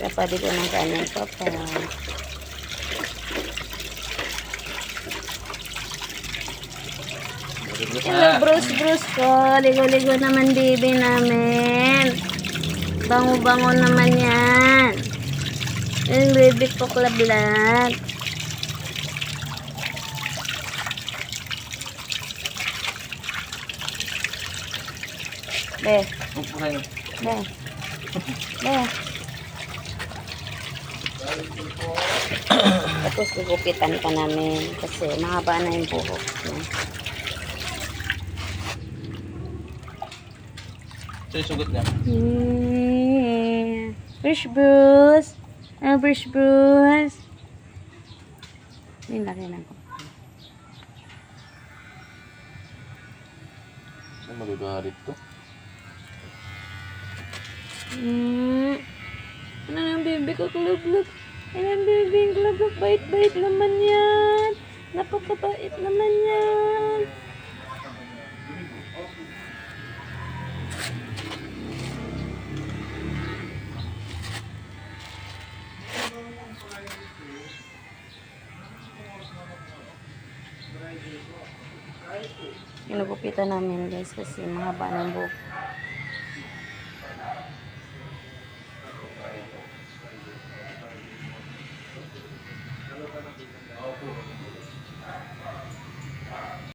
Kapatid ko ng kanyang papa. Hello, Bruce ko. Ligo-ligo naman baby namin. Bango-bango naman yan. Yung baby ko vlog. Be. Be. Be. Tapos gugupitan ka namin kasi mahaba na yung buhok niya. Ito yung sugot niya. Bruce Bruce. Bruce Bruce. Yung laki lang ko. Saan magagalit to? Ano ng baby ko, klub-klub? Ano ng baby ko, klub-klub? Bait-bait naman yan. Napakabait naman yan. Ginugupitan namin guys kasi mahaba ng buhok.